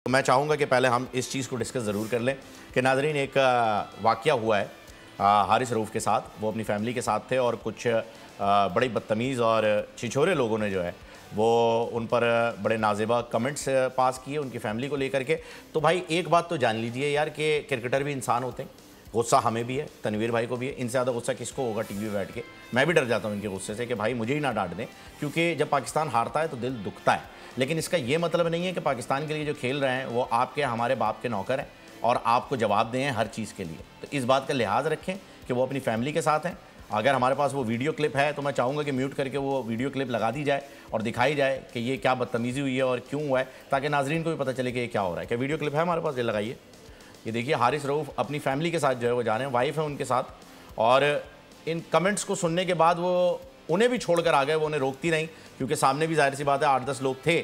तो मैं चाहूँगा कि पहले हम इस चीज़ को डिस्कस ज़रूर कर लें कि नाज़रीन एक वाक़या हुआ है हारिस रऊफ़ के साथ। वो अपनी फैमिली के साथ थे और कुछ बड़े बदतमीज़ और छिछोरे लोगों ने जो है वो उन पर बड़े नाज़ेबा कमेंट्स पास किए उनकी फैमिली को लेकर के। तो भाई एक बात तो जान लीजिए यार कि क्रिकेटर भी इंसान होते हैं, गुस्सा हमें भी है, तनवीर भाई को भी है। इनसे ज़्यादा गुस्सा किसको होगा टीवी पे बैठ के। मैं भी डर जाता हूँ इनके गुस्से से कि भाई मुझे ही ना डांट दें, क्योंकि जब पाकिस्तान हारता है तो दिल दुखता है। लेकिन इसका ये मतलब नहीं है कि पाकिस्तान के लिए जो खेल रहे हैं वो आपके हमारे बाप के नौकर हैं और आपको जवाब दें हर चीज़ के लिए। तो इस बात का लिहाज रखें कि वो अपनी फैमिली के साथ हैं। अगर हमारे पास वो वीडियो क्लिप है तो मैं चाहूँगा कि म्यूट करके वो वीडियो क्लिप लगा दी जाए और दिखाई जाए कि ये क्या बदतमीज़ी हुई है और क्यों हुआ है, ताकि नाजरीन को भी पता चले कि ये क्या हो रहा है। क्या वीडियो क्लिप है हमारे पास? ये लगाइए। ये देखिए हारिस रऊफ़ अपनी फैमिली के साथ जो है वो जा रहे हैं, वाइफ है उनके साथ, और इन कमेंट्स को सुनने के बाद वो उन्हें भी छोड़कर आ गए। वो उन्हें रोकती नहीं, क्योंकि सामने भी जाहिर सी बात है 8-10 लोग थे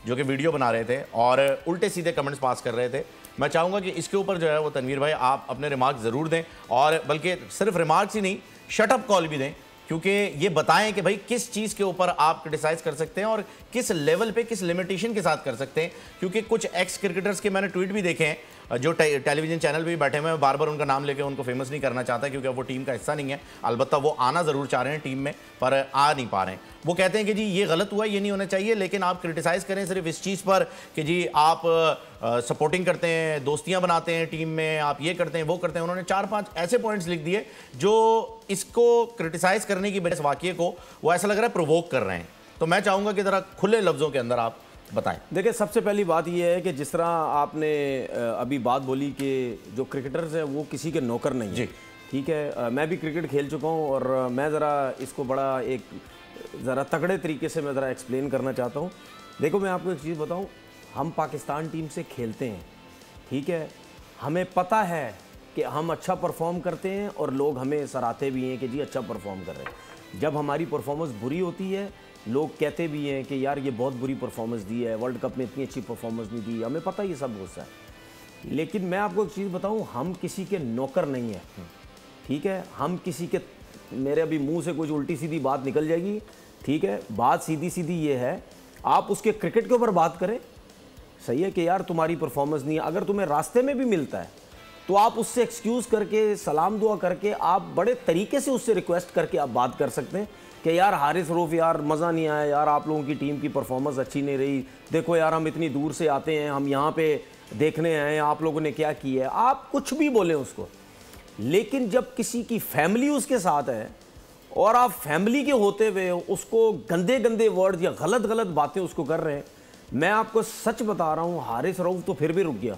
जो कि वीडियो बना रहे थे और उल्टे सीधे कमेंट्स पास कर रहे थे। मैं चाहूँगा कि इसके ऊपर जो है वो तनवीर भाई आप अपने रिमार्क ज़रूर दें, और बल्कि सिर्फ रिमार्क्स ही नहीं, शटअप कॉल भी दें, क्योंकि ये बताएं कि भाई किस चीज़ के ऊपर आप क्रिटिसाइज़ कर सकते हैं और किस लेवल पे किस लिमिटेशन के साथ कर सकते हैं। क्योंकि कुछ एक्स क्रिकेटर्स के मैंने ट्वीट भी देखे हैं जो टेलीविज़न चैनल पे भी बैठे हुए हैं। बार बार उनका नाम लेके उनको फेमस नहीं करना चाहता, क्योंकि अब वो टीम का हिस्सा नहीं है। अलबत्ता वो आना ज़रूर चाह रहे हैं टीम में, पर आ नहीं पा रहे हैं। वो कहते हैं कि जी ये गलत हुआ, ये नहीं होना चाहिए, लेकिन आप क्रिटिसाइज़ करें सिर्फ इस चीज़ पर कि जी आप सपोर्टिंग करते हैं, दोस्तियाँ बनाते हैं टीम में, आप ये करते हैं वो करते हैं। उन्होंने 4-5 ऐसे पॉइंट्स लिख दिए जो इसको क्रिटिसाइज़ करने की बजाय वाक़ये को वो ऐसा लग रहा है प्रोवोक कर रहे हैं। तो मैं चाहूँगा कि ज़रा खुले लफ्ज़ों के अंदर आप बताएं। देखिए, सबसे पहली बात यह है कि जिस तरह आपने अभी बात बोली कि जो क्रिकेटर्स हैं वो किसी के नौकर नहीं है, ठीक है। मैं भी क्रिकेट खेल चुका हूँ और मैं ज़रा इसको बड़ा एक ज़रा तगड़े तरीके से मैं ज़रा एक्सप्लेन करना चाहता हूँ। देखो, मैं आपको एक चीज़ बताऊँ, हम पाकिस्तान टीम से खेलते हैं, ठीक है। हमें पता है कि हम अच्छा परफॉर्म करते हैं और लोग हमें सराहते भी हैं कि जी अच्छा परफॉर्म कर रहे हैं। जब हमारी परफॉर्मेंस बुरी होती है, लोग कहते भी हैं कि यार ये बहुत बुरी परफॉर्मेंस दी है, वर्ल्ड कप में इतनी अच्छी परफॉर्मेंस नहीं दी। हमें पता है ये सब गुस्सा है, लेकिन मैं आपको एक चीज़ बताऊं, हम किसी के नौकर नहीं है, ठीक है। हम किसी के, मेरे अभी मुंह से कुछ उल्टी सीधी बात निकल जाएगी, ठीक है। बात सीधी सीधी ये है, आप उसके क्रिकेट के ऊपर बात करें, सही है कि यार तुम्हारी परफॉर्मेंस नहीं है। अगर तुम्हें रास्ते में भी मिलता है तो आप उससे एक्सक्यूज़ करके, सलाम दुआ करके, आप बड़े तरीके से उससे रिक्वेस्ट करके आप बात कर सकते हैं कि यार हारिस रऊफ़, यार मज़ा नहीं आया, यार आप लोगों की टीम की परफॉर्मेंस अच्छी नहीं रही, देखो यार हम इतनी दूर से आते हैं, हम यहाँ पे देखने आए हैं आप लोगों ने क्या किया है। आप कुछ भी बोलें उसको, लेकिन जब किसी की फैमिली उसके साथ है और आप फैमिली के होते हुए उसको गंदे गंदे वर्ड या गलत गलत बातें उसको कर रहे हैं, मैं आपको सच बता रहा हूँ, हारिस रऊफ़ तो फिर भी रुक गया।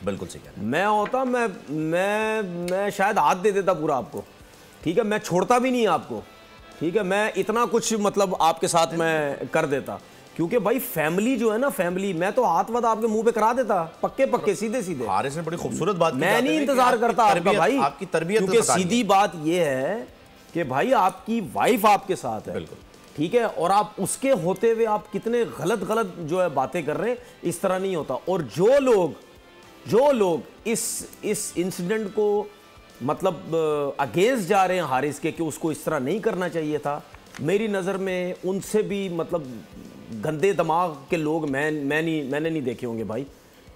बिल्कुल सही है। मैं होता, मैं शायद हाथ दे देता पूरा आपको, ठीक है। मैं छोड़ता भी नहीं आपको, ठीक है। मैं इतना कुछ मतलब आपके साथ मैं कर देता, क्योंकि भाई फैमिली जो है ना, फैमिली, मैं तो हाथ वाथ आपके मुंह पे करा देता, पक्के पक्के सीधे सीधे। हारिस ने बड़ी खूबसूरत बात की, मैं नहीं इंतजार करता आपका भाई, आपकी तरबियत, क्योंकि सीधी बात ये है कि भाई आपकी वाइफ आपके साथ है, बिल्कुल ठीक है, और आप उसके होते हुए आप कितने गलत गलत जो है बातें कर रहे हैं। इस तरह नहीं होता। और जो लोग इस इंसिडेंट को मतलब अगेंस्ट जा रहे हैं हारिस के कि उसको इस तरह नहीं करना चाहिए था, मेरी नज़र में उनसे भी मतलब गंदे दिमाग के लोग मैंने नहीं देखे होंगे भाई,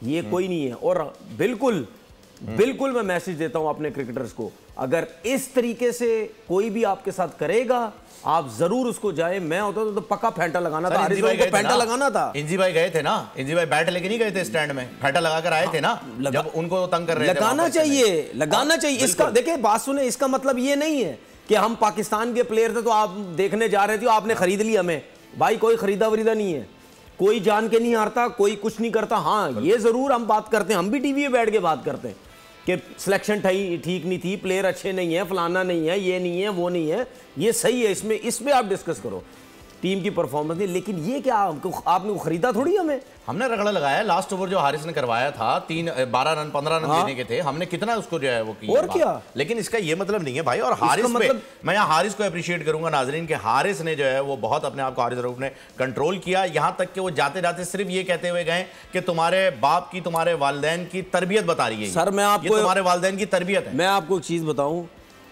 ये कोई नहीं है। और बिल्कुल मैं मैसेज देता हूं अपने क्रिकेटर्स को, अगर इस तरीके से कोई भी आपके साथ करेगा, आप जरूर उसको जाए। मैं होता तो पक्का फेंटा लगाना था, हारिस को फेंटा लगाना था। इंजी भाई गए थे ना, इंजी भाई बैट लेके नहीं गए थे स्टैंड में, फेंटा लगाकर आए थे ना, जब उनको तंग कर रहे थे। लगाना चाहिए। इसका देखिए, बात सुने, इसका मतलब ये नहीं है कि हम पाकिस्तान के प्लेयर थे तो आप देखने जा रहे थे, आपने खरीद लिया हमें। भाई कोई खरीदा वरीदा नहीं है, कोई जान के नहीं हारता, कोई कुछ नहीं करता। हाँ, ये जरूर हम बात करते हैं, हम भी टीवी पे बैठ के बात करते हैं कि सिलेक्शन ठीक नहीं थी, प्लेयर अच्छे नहीं है, फलाना नहीं है, ये नहीं है, वो नहीं है। ये सही है, इसमें आप डिस्कस करो टीम की परफॉर्मेंस नहीं, लेकिन ये क्या आपने खरीदा थोड़ी हमें। हमने रगड़ा लगाया। लास्ट ओवर जो हारिस ने करवाया था, 12 रन 15 रन देने के थे, हमने कितना उसको जो है वो किया, और क्या। लेकिन इसका ये मतलब नहीं है भाई। और हारिस मतलब, मैं यहाँ हारिस को अप्रिशिएट करूंगा नाजरीन, के हारिस ने जो है वो बहुत अपने आप को, हारिस रऊफ़ ने कंट्रोल किया। यहाँ तक कि वो जाते जाते सिर्फ ये कहते हुए गए कि तुम्हारे बाप की, तुम्हारे वालिदैन की तरबियत बता रही है। सर मैं आपको, तुम्हारे वालिदैन की तरबियत है। मैं आपको एक चीज बताऊं,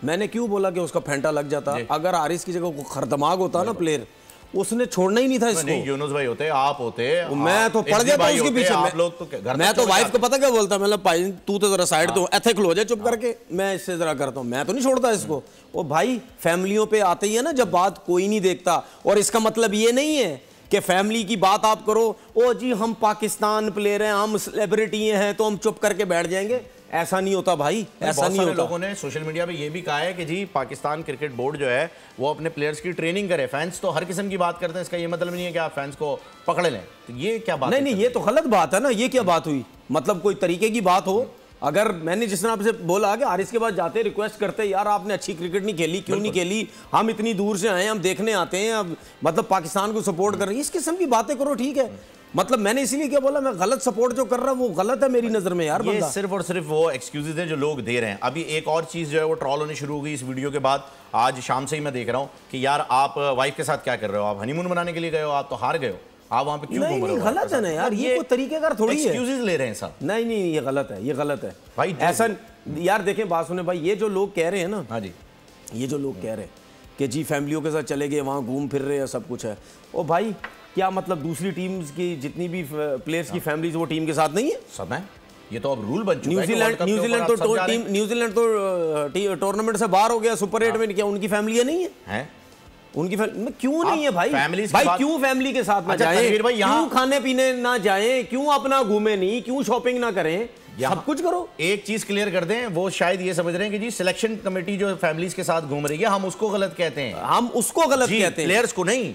मैंने क्यों बोला कि उसका फेंटा लग जाता। अगर हारिस की जगह खरदमाग होता ना प्लेयर, उसने छोड़ना ही नहीं था इसको। नहीं, यूनुस भाई होते, आप होते, मैं तो पड़ गया था उसके पीछे। आप लोग तो घर मैं तो वाइफ को पता क्या बोलता, मतलब भाई तू तो जरा साइड तो ऐसे खलो जाए चुप करके, मैं इससे जरा करता हूँ, मैं तो नहीं छोड़ता इसको। वो भाई फैमिलियों पे आते ही है ना जब बात, कोई नहीं देखता। और इसका मतलब ये नहीं है कि फैमिली की बात आप करो, ओ जी हम पाकिस्तान प्लेयर हैं, हम सेलिब्रिटी हैं तो हम चुप करके बैठ जाएंगे, ऐसा नहीं होता भाई, ऐसा नहीं होता। लोगों ने सोशल मीडिया पे ये भी कहा है कि जी पाकिस्तान क्रिकेट बोर्ड जो है वो अपने प्लेयर्स की ट्रेनिंग करे। फैंस तो हर किस्म की बात करते हैं, इसका ये मतलब नहीं है कि आप फैंस को पकड़ लें। तो ये क्या बात? नहीं, ये तो गलत बात है ना। ये क्या बात हुई? मतलब कोई तरीके की बात हो। अगर मैंने जिस तरह आपसे बोला कि हारिस के बाद जाते रिक्वेस्ट करते, यार आपने अच्छी क्रिकेट नहीं खेली, क्यों नहीं खेली, हम इतनी दूर से आए, हम देखने आते हैं, अब मतलब पाकिस्तान को सपोर्ट कर रहे हैं, इस किस्म की बातें करो, ठीक है। मतलब मैंने इसीलिए क्या बोला, मैं गलत सपोर्ट जो कर रहा हूं वो गलत है मेरी नजर में यार। ये सिर्फ और सिर्फ वो एक्सक्यूजेज है जो लोग दे रहे हैं। अभी एक और चीज जो है वो ट्रॉल होनी शुरू हो गई इस वीडियो के बाद। आज शाम से ही मैं देख रहा हूं कि यार आप वाइफ के साथ क्या कर रहे हो, आप हनीमून मनाने के लिए गए हो, आप तो हार गए हो, आप वहां पे क्यों घूम रहे हो? गलत है ना यार, ये कोई तरीकेकार थोड़ी है। एक्सक्यूजेज ले रहे हैं सब। नहीं, ये गलत है, ये गलत है भाई। ऐसा यार देखें, बात सुने भाई, ये जो लोग कह रहे हैं ना, हाँ जी, ये जो लोग कह रहे हैं कि जी फैमिलियों के साथ चले गए, वहाँ घूम फिर रहे हैं, सब कुछ है, ओ भाई क्या मतलब दूसरी टीम्स की जितनी भी प्लेयर्स की फैमिलीज वो टीम के साथ नहीं है? सब है, ये तो अब रूल बन चुका है। न्यूजीलैंड तो टूर्नामेंट से बाहर हो गया, सुपर 8 में, क्या उनकी फैमिलियां नहीं है? उनकी फैमिली क्यों नहीं है भाई? भाई क्यों फैमिली के साथ ना जाएं, क्यों खाने पीने ना जाएं, क्यों अपना घूमे नहीं, क्यों शॉपिंग ना करें, सब कुछ करो। एक चीज क्लियर कर दें, वो शायद ये समझ रहे हैं कि जी सिलेक्शन कमेटी जो फैमिलीज के साथ घूम रही है, हम उसको गलत कहते हैं। हम उसको गलत कहते हैं, प्लेयर्स को नहीं।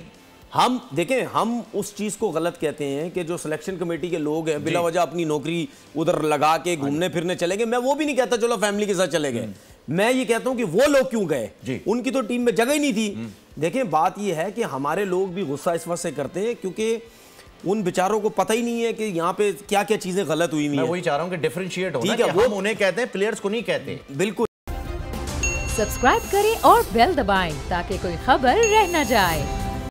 हम देखें, हम उस चीज को गलत कहते हैं कि जो सिलेक्शन कमेटी के लोग हैं बिला वजह अपनी नौकरी उधर लगा के घूमने फिरने चले गए। मैं वो भी नहीं कहता चलो फैमिली के साथ चले गए, मैं ये कहता हूं कि वो लोग क्यों गए, उनकी तो टीम में जगह ही नहीं थी। देखें बात ये है कि हमारे लोग भी गुस्सा इस वजह से करते हैं क्योंकि उन बेचारों को पता ही नहीं है कि यहाँ पे क्या क्या चीजें गलत हुई। मैं वही चाह रहा हूं कि डिफरेंशिएट हो, ठीक है, वो उन्हें कहते हैं, प्लेयर्स को नहीं कहते। बिल्कुल। सब्सक्राइब करें और बेल दबाएं ताकि कोई खबर रह न जाए।